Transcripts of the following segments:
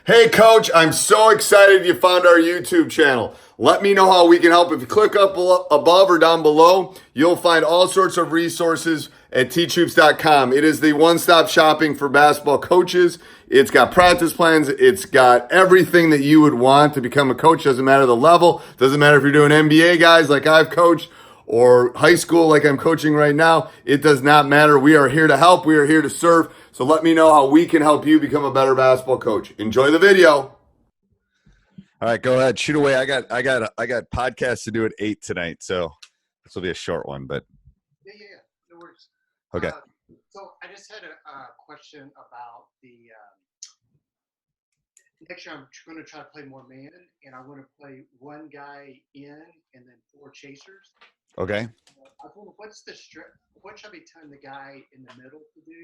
Hey, Coach, I'm so excited you found our YouTube channel. Let me know how we can help. If you click up above or down below, you'll find all sorts of resources at TeachHoops.com. It is the one-stop shopping for basketball coaches. It's got practice plans. It's got everything that you would want to become a coach. Doesn't matter the level. Doesn't matter if you're doing NBA guys like I've coached or high school like I'm coaching right now. It does not matter. We are here to help. We are here to serve. So let me know how we can help you become a better basketball coach. Enjoy the video. All right, go ahead. Shoot away. I got podcasts to do at 8 tonight, so this will be a short one, but Yeah. No worries. okay. So I just had a question about the next year. I'm going to try to play more man, and I want to play one guy in and then four chasers. Okay. I wonder what should I be telling the guy in the middle to do?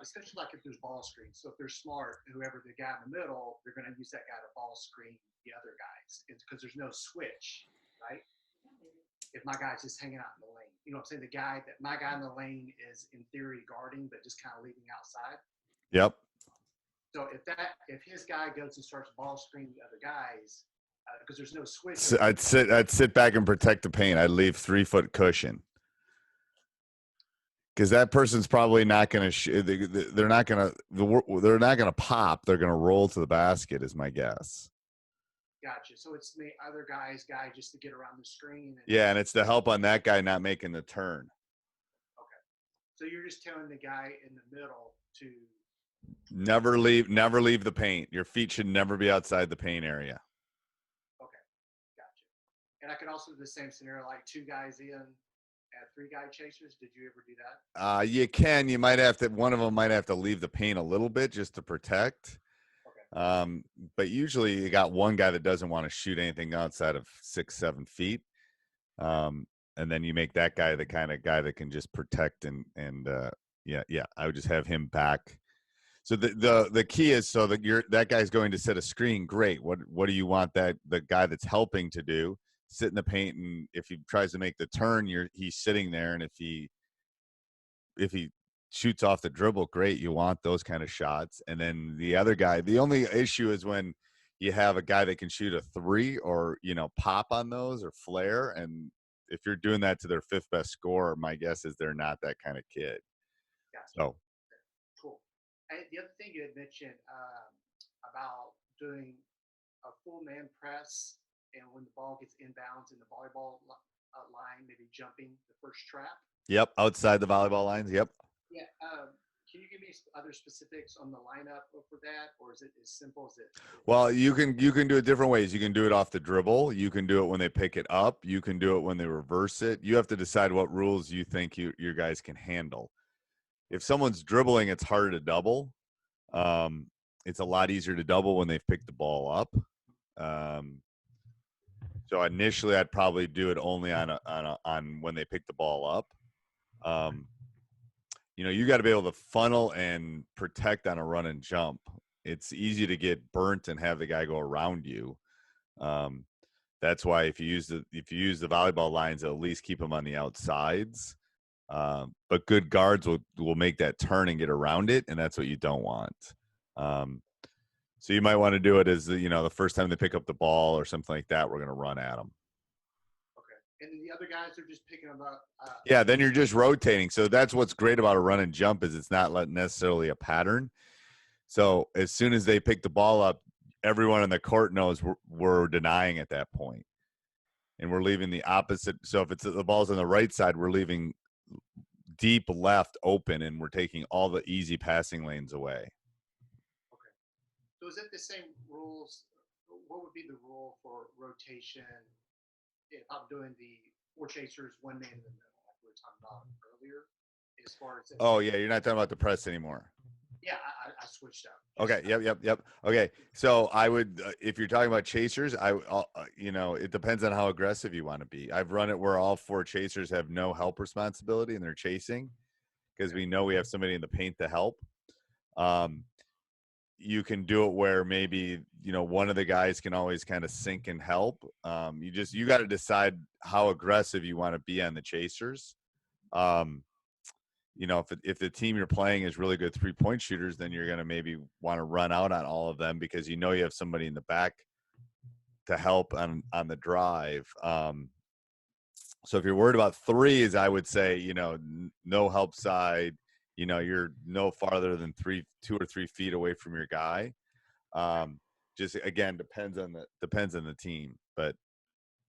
Especially like if there's ball screens. So if they're smart, whoever the guy in the middle, they're going to use that guy to ball screen the other guys. It's because there's no switch, right? If my guy's just hanging out in the lane, you know what I'm saying? My guy in the lane is in theory guarding, but just kind of leaving outside. Yep. So if his guy goes and starts ball screening the other guys, because there's no switch. So I'd sit back and protect the paint. I'd leave 3-foot cushion. Because that person's probably not going to. They're not going to pop. They're going to roll to the basket, is my guess. Gotcha. So it's the other guy's guy just to get around the screen. Yeah, and it's to help on that guy not making the turn. Okay. So you're just telling the guy in the middle to never leave the paint. Your feet should never be outside the paint area. Okay, gotcha. And I could also do the same scenario, like two guys in. Three guy chasers. Did you ever do that? You can. You might have to. One of them might have to leave the paint a little bit just to protect. Okay. But usually you got one guy that doesn't want to shoot anything outside of 6-7 feet. And then you make that guy the kind of guy that can just protect and yeah. I would just have him back. So the key is so that guy's going to set a screen. Great. What do you want the guy that's helping to do? Sit in the paint, and if he tries to make the turn, he's sitting there, and if he shoots off the dribble, great. You want those kind of shots. And then the other guy, the only issue is when you have a guy that can shoot a 3 or pop on those or flare, and if you're doing that to their 5th best scorer, my guess is they're not that kind of kid. Gotcha. So cool. And the other thing you had mentioned about doing a full man press. And when the ball gets inbounds in the volleyball line, maybe jumping the first trap. Yep, outside the volleyball lines. Yep. Yeah. Can you give me other specifics on the lineup for that, or is it as simple as it? Well, you can do it different ways. You can do it off the dribble. You can do it when they pick it up. You can do it when they reverse it. You have to decide what rules you think your guys can handle. If someone's dribbling, it's harder to double. It's a lot easier to double when they've picked the ball up. So initially, I'd probably do it only on when they pick the ball up. You got to be able to funnel and protect on a run and jump. It's easy to get burnt and have the guy go around you. That's why if you use the volleyball lines, at least keep them on the outsides. But good guards will make that turn and get around it, and that's what you don't want. So you might want to do it as the first time they pick up the ball or something like that, we're going to run at them. Okay. And then the other guys are just picking them up. Yeah, then you're just rotating. So that's what's great about a run and jump is it's not necessarily a pattern. So as soon as they pick the ball up, everyone in the court knows we're denying at that point. And we're leaving the opposite. So if the ball's on the right side, we're leaving deep left open, and we're taking all the easy passing lanes away. So is it the same rules? What would be the rule for rotation if I'm doing the 4 chasers, 1 man in the middle, like we were talking about earlier? As far as oh yeah, you're not talking about the press anymore. Yeah, I switched up. Okay. Yep. Okay. So I would, if you're talking about chasers, it depends on how aggressive you want to be. I've run it where all 4 chasers have no help responsibility and they're chasing because we know we have somebody in the paint to help. You can do it where maybe, one of the guys can always kind of sink and help. You got to decide how aggressive you want to be on the chasers. if the team you're playing is really good 3-point shooters, then you're going to maybe want to run out on all of them because you have somebody in the back to help on the drive. So if you're worried about threes, I would say, no help side, you're no farther than 2 or 3 feet away from your guy. Just again, depends on the team, but.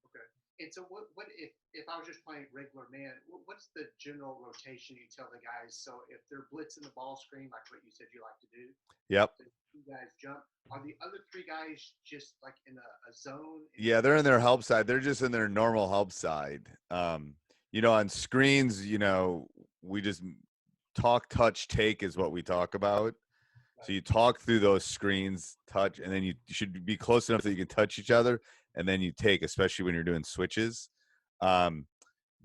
Okay. And so what if I was just playing regular man, what's the general rotation you tell the guys? So if they're blitzing the ball screen, like what you said you like to do. Yep. So you guys jump. Are the other 3 guys just like in a zone? Yeah, they're in their help side. They're just in their normal help side. On screens, we just talk, touch, take is what we talk about. So you talk through those screens, touch, and then you should be close enough that you can touch each other, and then you take, especially when you're doing switches. Yeah,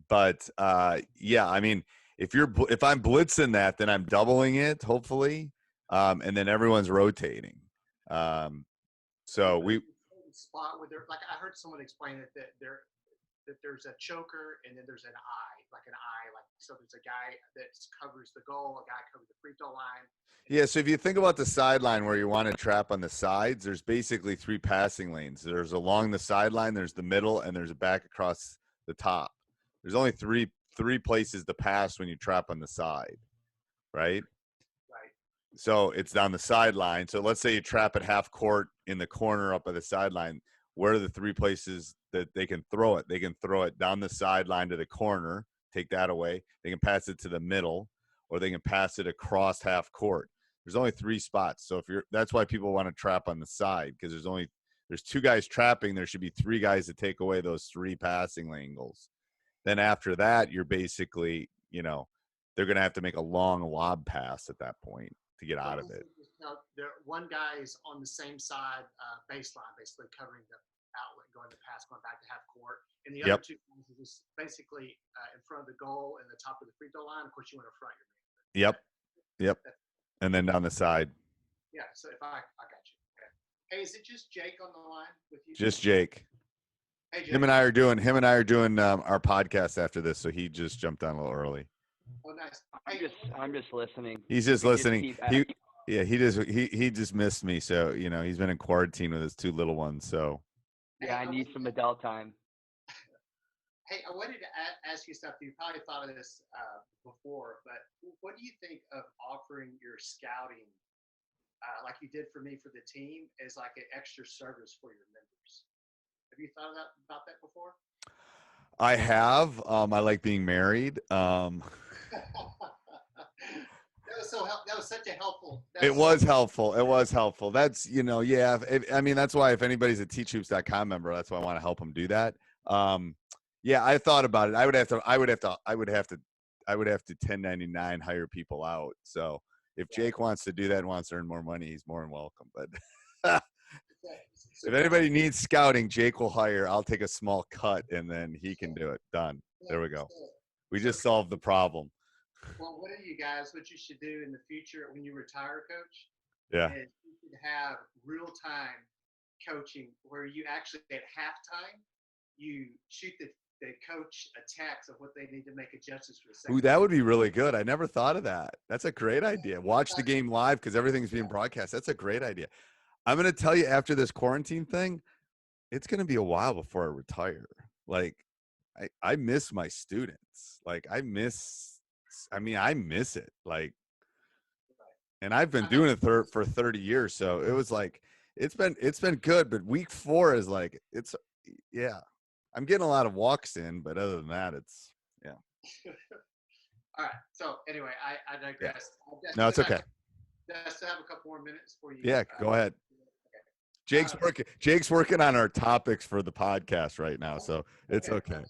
I mean, if I'm blitzing that, then I'm doubling it, hopefully, and then everyone's rotating. So we spot where they're like, I heard someone explain it that there's a choker and then there's an eye, like so there's a guy that covers the goal, a guy covers the free throw line. Yeah, so if you think about the sideline where you want to trap on the sides, there's basically 3 passing lanes. There's along the sideline, there's the middle, and there's a back across the top. There's only three places to pass when you trap on the side, right? Right. So it's down the sideline. So let's say you trap at half court in the corner up at the sideline. Where are the 3 places that they can throw it? They can throw it down the sideline to the corner, take that away. They can pass it to the middle, or they can pass it across half court. There's only 3 spots. So that's why people want to trap on the side, because there's 2 guys trapping. There should be 3 guys to take away those 3 passing angles. Then after that, you're basically, they're going to have to make a long lob pass at that point to get out of it. One guy is on the same side baseline, basically covering the outlet, going to pass, going back to half court. And the other 2 guys are just basically in front of the goal and the top of the free throw line. Of course, you want to front your man. Yep. And then down the side. Yeah, so if I got you. Okay. Hey, is it just Jake on the line with you? Just Jake. Hey, Jake. Him and I are doing our podcast after this, so he just jumped on a little early. Oh, nice. I'm just listening. He's just listening. He just missed me, so he's been in quarantine with his 2 little ones. So yeah, I need some adult time. Hey, I wanted to ask you something. You probably thought of this before, but what do you think of offering your scouting, like you did for me for the team, as like an extra service for your members? Have you thought about that before? I have. I like being married. That was such a helpful. It was helpful. That's yeah. I mean, that's why if anybody's a TeachHoops.com member, that's why I want to help them do that. Yeah, I thought about it. I would have to 1099 hire people out. So if Jake wants to do that and wants to earn more money, he's more than welcome. But if anybody needs scouting, Jake will hire. I'll take a small cut and then he can do it. Done. There we go. We just solved the problem. Well, what you should do in the future when you retire, Coach? Yeah. Is you should have real-time coaching where you actually at halftime, you shoot the coach a text of what they need to make adjustments for the second. Ooh, that would be really good. I never thought of that. That's a great idea. Watch the game live because everything's being broadcast. That's a great idea. I'm going to tell you, after this quarantine thing, it's going to be a while before I retire. Like, I miss my students. Like, I miss it. Like, and I've been doing it for 30 years. So it was like, it's been good. But week 4 is like, yeah. I'm getting a lot of walks in, but other than that, it's yeah. All right. So anyway, I digress. Yeah. No, it's okay. Just to have a couple more minutes for you. Yeah, go ahead. Okay. Jake's working on our topics for the podcast right now, so it's okay.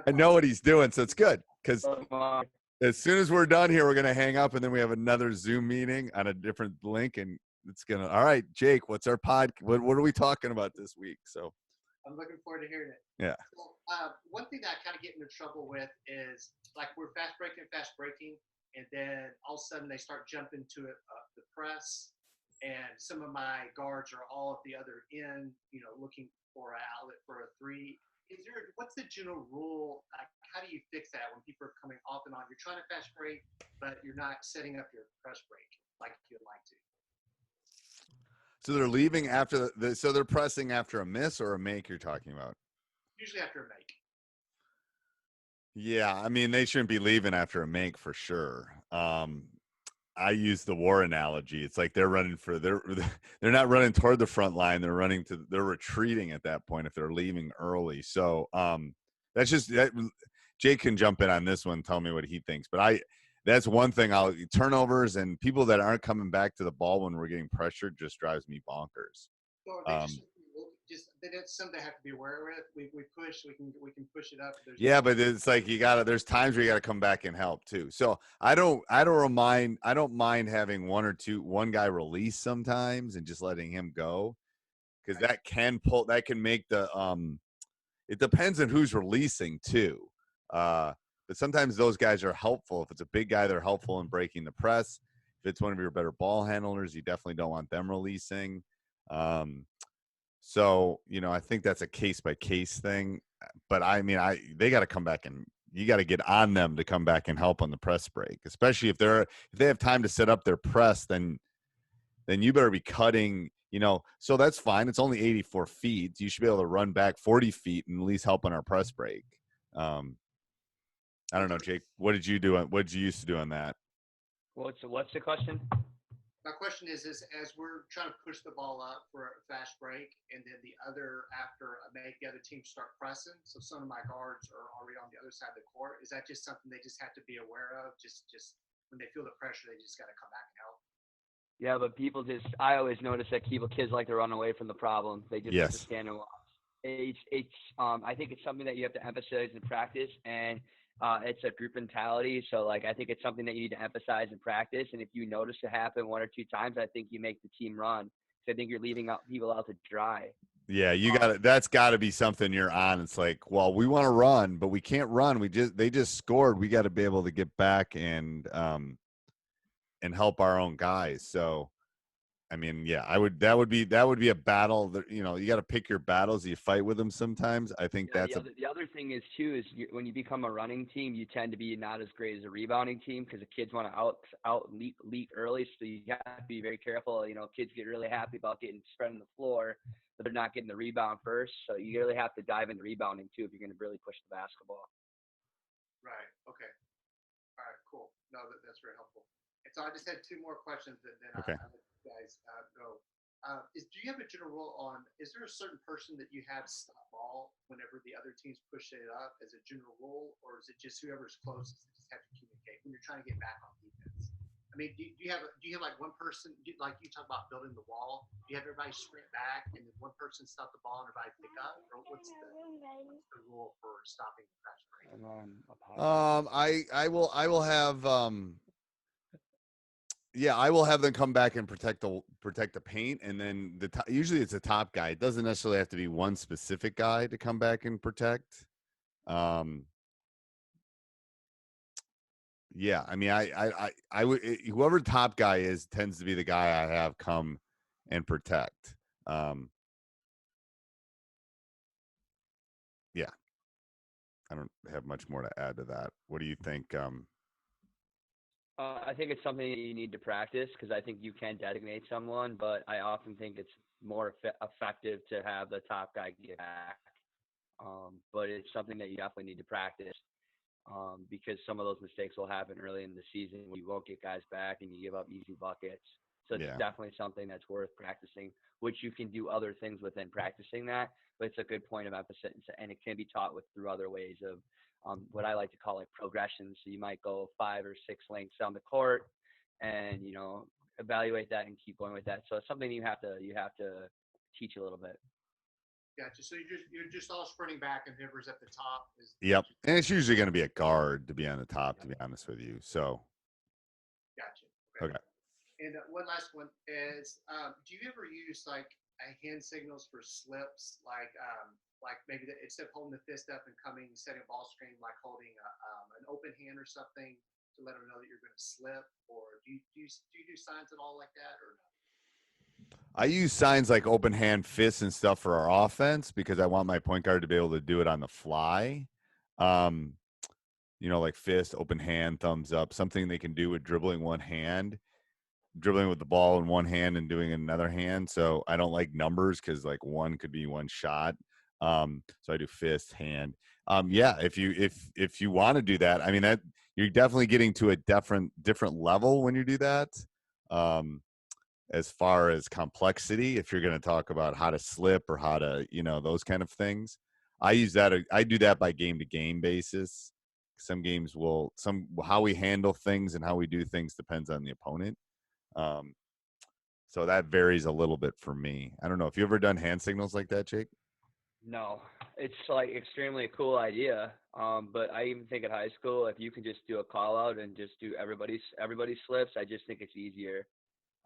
I know what he's doing, so it's good because as soon as we're done here, we're gonna hang up, and then we have another Zoom meeting on a different link, and it's gonna. All right, Jake, what's our pod? What are we talking about this week? So. I'm looking forward to hearing it. Yeah. So, one thing that I kind of get into trouble with is like we're fast breaking, and then all of a sudden they start jumping to the press, and some of my guards are all at the other end, looking for an outlet for a 3. What's the general rule? How do you fix that when people are coming off and on? You're trying to fast break, but you're not setting up your press break like you'd like to. So they're leaving after so they're pressing after a miss or a make you're talking about? Usually after a make. Yeah, I mean, they shouldn't be leaving after a make for sure. I use the war analogy. It's like they're they're not running toward the front line. They're retreating at that point if they're leaving early. So that's just that. Jake can jump in on this one, tell me what he thinks. But that's one thing. Turnovers and people that aren't coming back to the ball when we're getting pressured just drives me bonkers. So they that's something they have to be aware of. We push, we can push it up. Yeah, but it's like there's times where you gotta come back and help too. So I don't mind having one guy release sometimes and just letting him go. Because that can make it depends on who's releasing too. But sometimes those guys are helpful. If it's a big guy, they're helpful in breaking the press. If it's one of your better ball handlers, you definitely don't want them releasing. So, I think that's a case by case thing. But I mean, they got to come back and you got to get on them to come back and help on the press break, especially if they have time to set up their press, then you better be cutting, so that's fine. It's only 84 feet. You should be able to run back 40 feet and at least help on our press break. I don't know, Jake, what did you used to do on that? What's the question? My question is as we're trying to push the ball up for a fast break, and then after a make, the other team start pressing. So some of my guards are already on the other side of the court. Is that just something they just have to be aware of? Just when they feel the pressure, they just got to come back and help. Yeah, but I always notice that kids like to run away from the problem. They just have to stand and watch. I think it's something that you have to emphasize in practice, and it's a group mentality. So I think it's something that you need to emphasize in practice. And if you notice it happen one or two times, I think you make the team run. So I think you're leaving people out to dry. Yeah, that's got to be something you're on. It's like, well, we want to run, but we can't run. They just scored. We got to be able to get back and help our own guys. So, I mean, yeah, that would be a battle that, you got to pick your battles. You fight with them sometimes. I think the other thing is too, when you become a running team, you tend to be not as great as a rebounding team because the kids want to leak early. So you have to be very careful. Kids get really happy about getting spread on the floor, but they're not getting the rebound first. So you really have to dive into rebounding too if you're going to really push the basketball. Right. Okay. All right. Cool. No, that's very helpful. And so I just had two more questions, and then okay. I'll let you guys go. Do you have a general rule on? Is there a certain person that you have stop ball whenever the other teams push it up as a general rule, or is it just whoever's closest that just have to communicate when you're trying to get back on defense? I mean, do you have like one person, like you talk about building the wall? Do you have everybody sprint back and then one person stop the ball and everybody pick up, or what's the rule for stopping the fast break? I will have I will have them come back and protect the paint, and then usually it's a top guy. It doesn't necessarily have to be one specific guy to come back and protect. Yeah, I mean, I would whoever top guy is tends to be the guy I have come and protect. Yeah, I don't have much more to add to that. What do you think? I think it's something that you need to practice because I think you can designate someone, but I often think it's more effective to have the top guy get back. But it's something that you definitely need to practice because some of those mistakes will happen early in the season when you won't get guys back and you give up easy buckets. So it's definitely something that's worth practicing, which you can do other things within practicing that. But it's a good point of emphasis, and it can be taught through other ways of what I like to call progression. So you might go 5 or 6 lengths down the court and, evaluate that and keep going with that. So it's something you have to teach a little bit. Gotcha. So you're just all sprinting back, and whoever's at the top is. Yep, and it's usually going to be a guard to be on the top. To be honest with you, so. Gotcha. Okay. And one last one is, do you ever use hand signals for slips, like maybe instead of holding the fist up and setting a ball screen, like holding an open hand or something to let them know that you're going to slip, or do you do signs at all like that or no? I use signs like open hand fists and stuff for our offense because I want my point guard to be able to do it on the fly. Um, like fist, open hand, thumbs up, something they can do with dribbling with the ball in one hand and doing it in another hand. So I don't like numbers because like one could be one shot. So I do fist, hand. Yeah, if you want to do that, I mean that you're definitely getting to a different level when you do that. As far as complexity, if you're going to talk about how to slip or how to, those kind of things, I do that by game to game basis. Some games how we handle things and how we do things depends on the opponent. So that varies a little bit for me. I don't know if you ever done hand signals like that, Jake. No, it's like extremely cool idea. But I even think at high school, if you can just do a call out and just do everybody slips, I just think it's easier.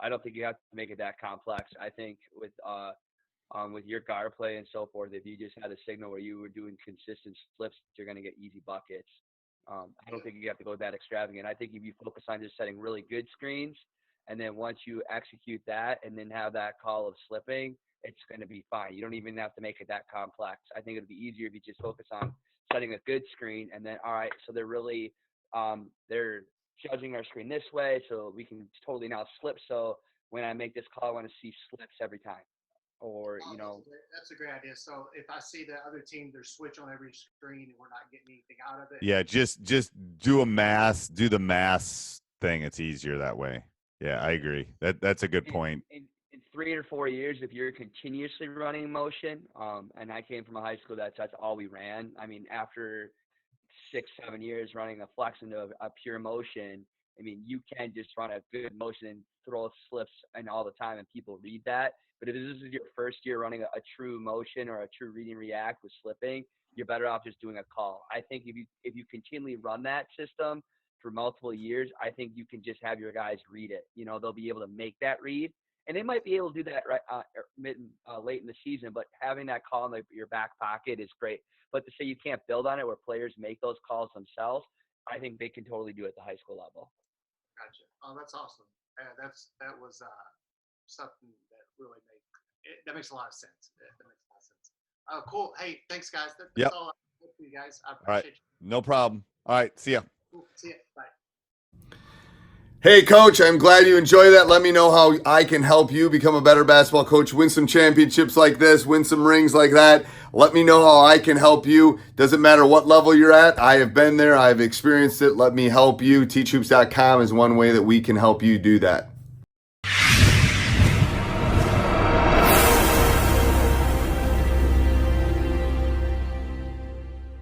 I don't think you have to make it that complex. I think with your guard play and so forth, if you just had a signal where you were doing consistent slips, you're going to get easy buckets. I don't think you have to go that extravagant. I think if you focus on just setting really good screens, and then once you execute that and then have that call of slipping, it's going to be fine. You don't even have to make it that complex. I think it'd be easier if you just focus on setting a good screen, and then, all right, so they're judging our screen this way, so we can totally now slip. So when I make this call, I want to see slips every time. Or, that's a great idea. So if I see the other team, there's switch on every screen and we're not getting anything out of it. Yeah, just do the mass thing. It's easier that way. Yeah, I agree. That's a good point. In 3 or 4 years, if you're continuously running motion, and I came from a high school that's all we ran. I mean, after 6-7 years running a flex into a pure motion, I mean, you can just run a good motion and throw slips and all the time, and people read that. But if this is your first year running a true motion or a true read and react with slipping, you're better off just doing a call. I think if you continually run that system for multiple years, I think you can just have your guys read it. They'll be able to make that read, and they might be able to do that late in the season. But having that call in your back pocket is great. But to say you can't build on it where players make those calls themselves, I think they can totally do it at the high school level. Gotcha. Oh, that's awesome. That was something that really that makes a lot of sense. That makes a lot of sense. Oh, cool. Hey, thanks, guys. That's all I have for you guys. I appreciate you. No problem. All right. See ya. Cool. See ya. Bye. Hey, Coach, I'm glad you enjoy that. Let me know how I can help you become a better basketball coach, win some championships like this, win some rings like that. Let me know how I can help you. Doesn't matter what level you're at. I have been there. I've experienced it. Let me help you. TeachHoops.com is one way that we can help you do that.